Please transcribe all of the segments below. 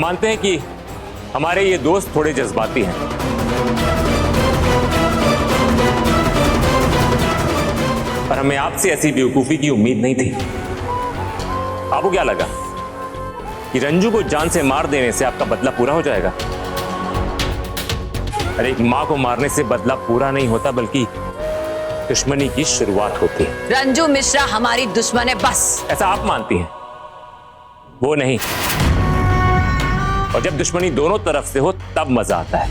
मानते हैं कि हमारे ये दोस्त थोड़े जज्बाती हैं, पर हमें आपसे ऐसी बेवकूफी की उम्मीद नहीं थी। आपको क्या लगा कि रंजू को जान से मार देने से आपका बदला पूरा हो जाएगा? अरे एक मां को मारने से बदला पूरा नहीं होता, बल्कि दुश्मनी की शुरुआत होती है। रंजू मिश्रा हमारी दुश्मन है, बस। ऐसा आप मानती हैं, वो नहीं। और जब दुश्मनी दोनों तरफ से हो तब मजा आता है।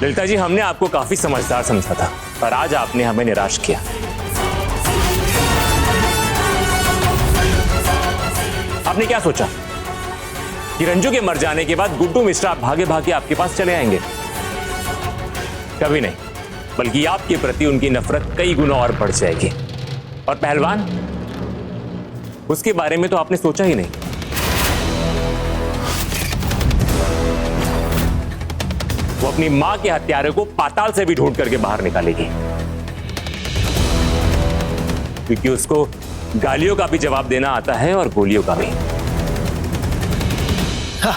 ललिता जी, हमने आपको काफी समझदार समझा था, पर आज आपने हमें निराश किया। आपने क्या सोचा कि रंजू के मर जाने के बाद गुड्डू मिश्रा भागे भागे आपके पास चले आएंगे? कभी नहीं, बल्कि आपके प्रति उनकी नफरत कई गुना और बढ़ जाएगी। और पहलवान, उसके बारे में तो आपने सोचा ही नहीं। वो अपनी मां के हत्यारे को पाताल से भी ढूंढ करके बाहर निकालेगी, क्योंकि उसको गालियों का भी जवाब देना आता है और गोलियों का भी। हाँ,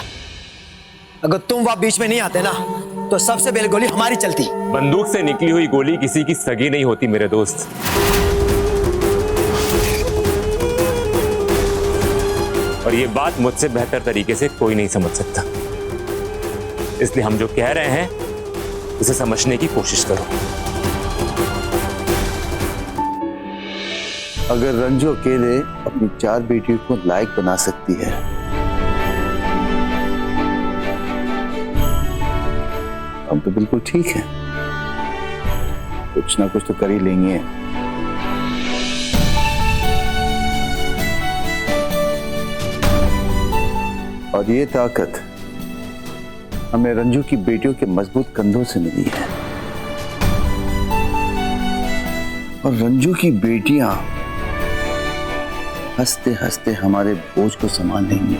अगर तुम वहां बीच में नहीं आते ना, तो सबसे पहले गोली हमारी चलती। बंदूक से निकली हुई गोली किसी की सगी नहीं होती मेरे दोस्त। और ये बात मुझसे बेहतर तरीके से कोई नहीं समझ सकता, इसलिए हम जो कह रहे हैं उसे समझने की कोशिश करो। अगर रंजू अकेले अपनी 4 बेटियों को लायक बना सकती है, हम तो बिल्कुल ठीक है। कुछ ना कुछ तो कर ही लेंगे। और ये ताकत हमें रंजू की बेटियों के मजबूत कंधों से मिली है। और रंजू की बेटियां हंसते हंसते हमारे बोझ को संभाल लेंगी।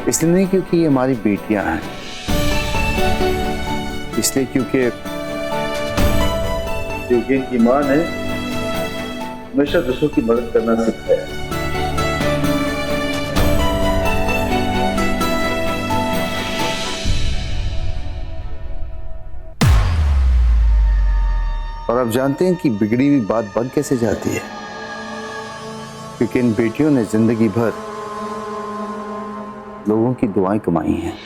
इसलिए नहीं क्योंकि ये हमारी बेटियां हैं, इसलिए क्योंकि इनकी मां ने हमेशा दूसरों की मदद करना सिखाया है। और आप जानते हैं कि बिगड़ी हुई बात बन कैसे जाती है? क्योंकि इन बेटियों ने जिंदगी भर लोगों की दुआएं कमाई हैं।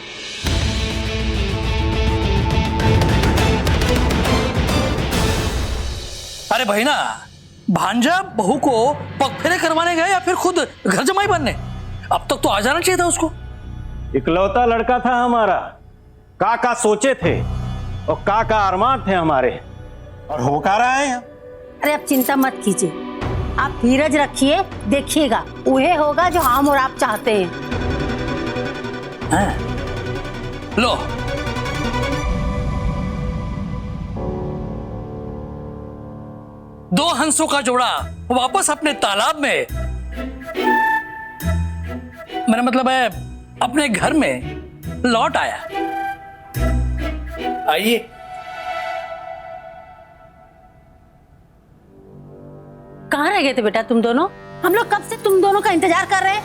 अरे भाई ना, भांजा बहू को पग फेरे करवाने गया या फिर खुद घर जमाई बनने? अब तक तो आ जाना चाहिए था उसको। इकलौता लड़का था हमारा, का सोचे थे और का अरमान थे हमारे, और हो का रहा है। अरे अब चिंता मत कीजिए, आप धीरज रखिए, देखिएगा वही होगा जो हम और आप चाहते हैं। लो, दो हंसों का जोड़ा वापस अपने तालाब में, मेरा मतलब है अपने घर में लौट आया। आइए। कहाँ रह गए थे बेटा तुम दोनों? हम लोग कब से तुम दोनों का इंतजार कर रहे हैं।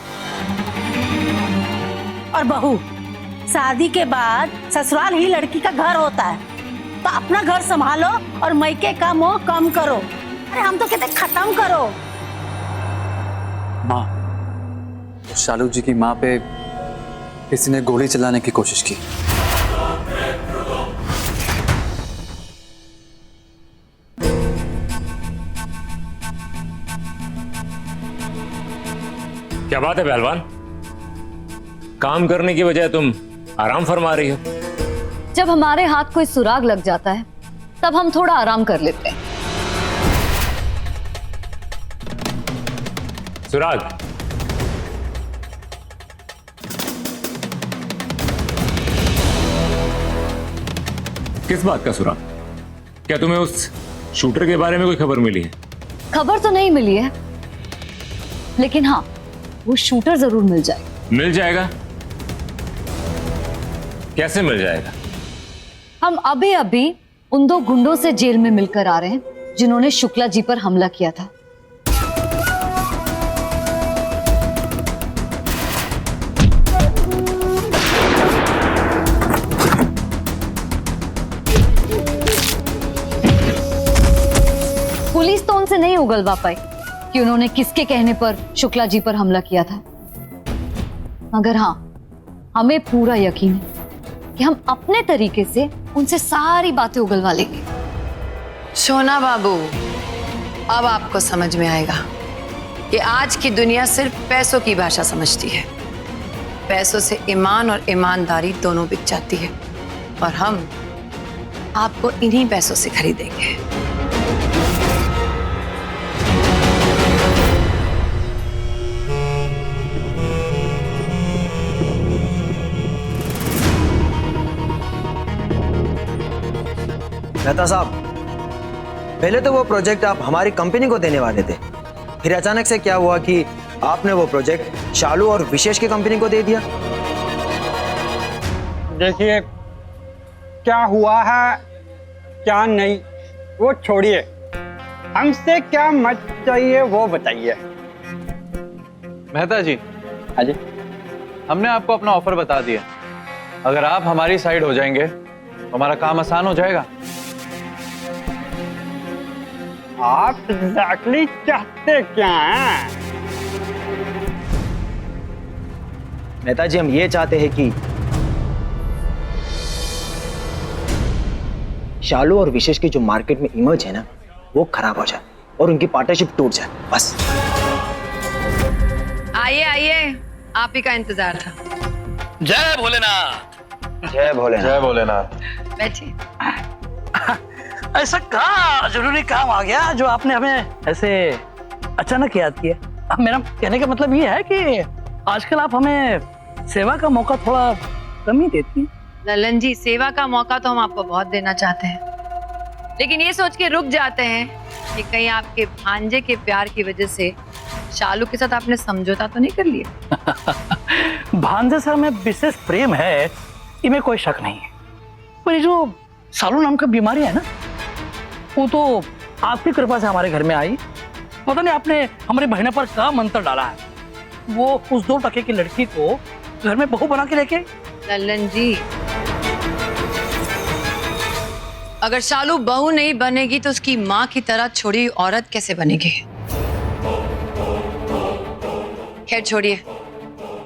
और बहू, शादी के बाद ससुराल ही लड़की का घर होता है, तो अपना घर संभालो और मायके का मोह कम करो। अरे हम तो कहते खत्म करो। माँ, शालू जी की माँ पे किसी ने गोली चलाने की कोशिश की। क्या बात है पहलवान, काम करने की बजाय तुम आराम फरमा रही हो? जब हमारे हाथ कोई सुराग लग जाता है तब हम थोड़ा आराम कर लेते हैं। सुराग? किस बात का सुराग? क्या तुम्हें उस शूटर के बारे में कोई खबर मिली है? खबर तो नहीं मिली है, लेकिन हाँ, वो शूटर जरूर मिल जाएगा। मिल जाएगा? कैसे मिल जाएगा? हम अभी अभी उन दो गुंडों से जेल में मिलकर आ रहे हैं जिन्होंने शुक्ला जी पर हमला किया था। पुलिस तो उनसे नहीं उगलवा पाई कि उन्होंने किसके कहने पर शुक्ला जी पर हमला किया था, मगर हाँ, हमें पूरा यकीन है कि हम अपने तरीके से उनसे सारी बातें उगलवा लेंगे। सोना बाबू, अब आपको समझ में आएगा कि आज की दुनिया सिर्फ पैसों की भाषा समझती है। पैसों से ईमान और ईमानदारी दोनों बिक जाती है, और हम आपको इन्हीं पैसों से खरीदेंगे। मेहता साहब, पहले तो वो प्रोजेक्ट आप हमारी कंपनी को देने वाले थे, फिर अचानक से क्या हुआ कि आपने वो प्रोजेक्ट शालू और विशेष की कंपनी को दे दिया? देखिए, क्या हुआ है क्या नहीं वो छोड़िए, हमसे क्या मत चाहिए वो बताइए। मेहता जी, हाँ जी। हमने आपको अपना ऑफर बता दिया। अगर आप हमारी साइड हो जाएंगे तो हमारा काम आसान हो जाएगा। आप एग्जैक्टली चाहते क्या हैं? मेहता जी, हम ये चाहते हैं कि शालू और विशेष की जो मार्केट में इमेज है ना, वो खराब हो जाए और उनकी पार्टनरशिप टूट जाए, बस। आइए आइए, आप ही का इंतजार था। जय भोलेनाथ। जय भोलेनाथ। जय भोलेनाथ। बैठिए। ऐसा क्या जरूरी काम आ गया जो आपने हमें ऐसे अचानक याद किया? मेरा कहने का मतलब ये है कि आजकल आप हमें सेवा का मौका थोड़ा कम ही देती हैं। ललन जी, सेवा का मौका तो हम आपको बहुत देना चाहते हैं, लेकिन ये सोच के रुक जाते हैं कि कहीं आपके भांजे के प्यार की वजह से शालू के साथ आपने समझौता तो नहीं कर लिया? भांजे से हमें विशेष प्रेम है, इनमें कोई शक नहीं है, पर ये जो शालू नाम का बीमारी है ना, वो तो आपकी कृपा से हमारे घर में आई। पता नहीं आपने हमारी बहना पर क्या मंत्र डाला है, वो उस 2 टके की लड़की को घर में बहू बना के लेके। ललन जी, अगर शालू बहू नहीं बनेगी तो उसकी माँ की तरह छोड़ी हुई औरत कैसे बनेगी? खैर छोड़िए,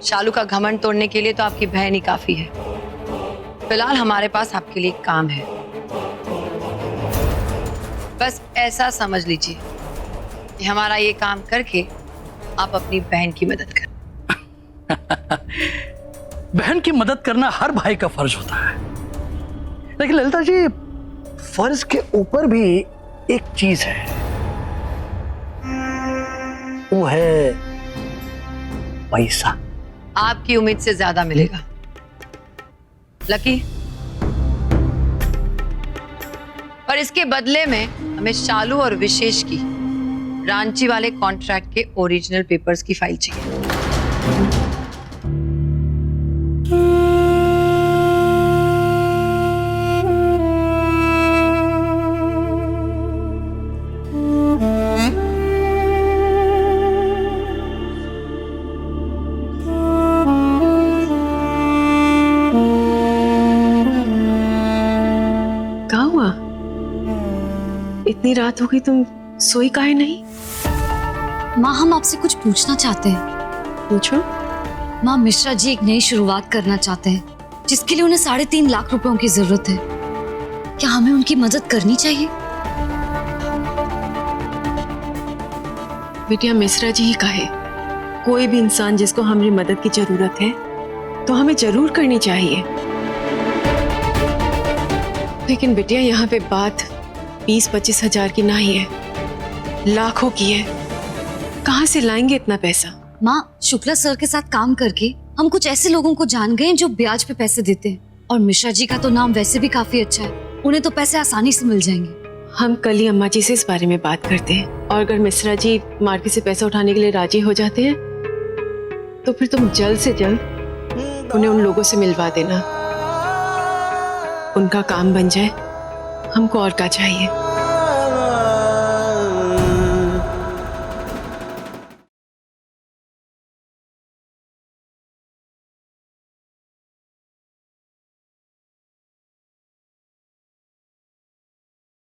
शालू का घमंड तोड़ने के लिए तो आपकी बहन ही काफी है। फिलहाल हमारे पास आपके लिए काम है, बस ऐसा समझ लीजिए कि हमारा ये काम करके आप अपनी बहन की मदद करें। बहन की मदद करना हर भाई का फर्ज होता है, लेकिन ललिता जी, फर्ज के ऊपर भी एक चीज है, वो है पैसा। आपकी उम्मीद से ज्यादा मिलेगा लकी, पर इसके बदले में हमें शालू और विशेष की रांची वाले कॉन्ट्रैक्ट के ओरिजिनल पेपर्स की फाइल चाहिए। क्या हुआ? इतनी रात हो गई, तुम सोई काहे नहीं? माँ, हम आपसे कुछ पूछना चाहते हैं। पूछो। माँ, मिश्रा जी एक नई शुरुआत करना चाहते हैं, जिसके लिए उन्हें 3.5 लाख रुपयों की जरूरत है। क्या हमें उनकी मदद करनी चाहिए? बिटिया, मिश्रा जी ही कहे, कोई भी इंसान जिसको हमारी मदद की जरूरत है तो हमें जरूर करनी चाहिए। लेकिन बिटिया, यहाँ पे बात 20-25 हजार की नहीं है, लाखों की है। कहाँ से लाएंगे इतना पैसा? माँ, शुक्ला सर के साथ काम करके हम कुछ ऐसे लोगों को जान गए हैं जो ब्याज पे पैसे देते हैं, और मिश्रा जी का तो नाम वैसे भी काफी अच्छा है, उन्हें तो पैसे आसानी से मिल जाएंगे। हम कल ही अम्मा जी से इस बारे में बात करते हैं, और अगर मिश्रा जी मार्केट से पैसा उठाने के लिए राजी हो जाते हैं तो फिर तुम जल्द से जल्द उन्हें उन लोगों से मिलवा देना। उनका काम बन जाए हमको और क्या चाहिए?